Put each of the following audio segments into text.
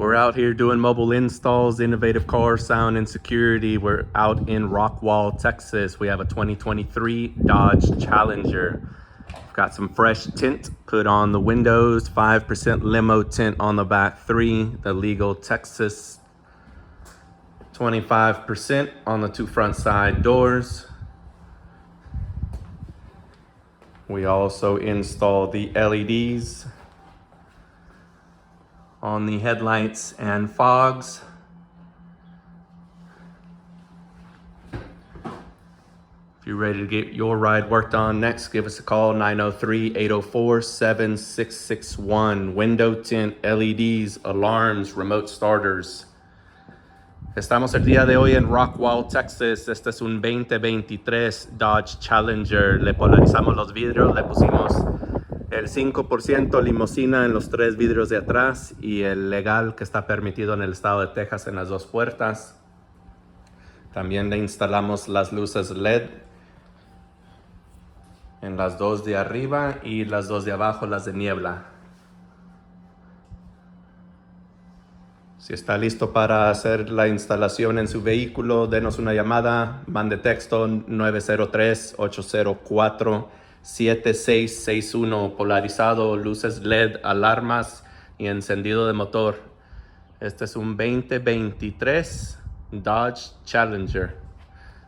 We're out here doing mobile installs, innovative car, sound, and security. We're out in Rockwall, Texas. We have a 2023 Dodge Challenger. We've got some fresh tint put on the windows, 5% limo tint on the back 3, the legal Texas 25% on the 2 front side doors. We also install the LEDs on the headlights and fogs. If you're ready to get your ride worked on next, give us a call, 903-804-7661. Window tint, LEDs, alarms, remote starters. Estamos el día de hoy en Rockwall, Texas. Este es un 2023 Dodge Challenger. Le polarizamos los vidrios, le pusimos el 5% limusina en los 3 vidrios de atrás y el legal que está permitido en el estado de Texas en las 2 puertas. También le instalamos las luces LED en las 2 de arriba y las 2 de abajo, las de niebla. Si está listo para hacer la instalación en su vehículo, denos una llamada, mande texto 903-804-7661, polarizado, luces LED, alarmas y encendido de motor. Este es un 2023 Dodge Challenger.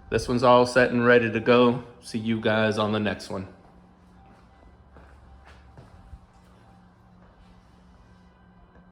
This one's all set and ready to go. See you guys on the next one.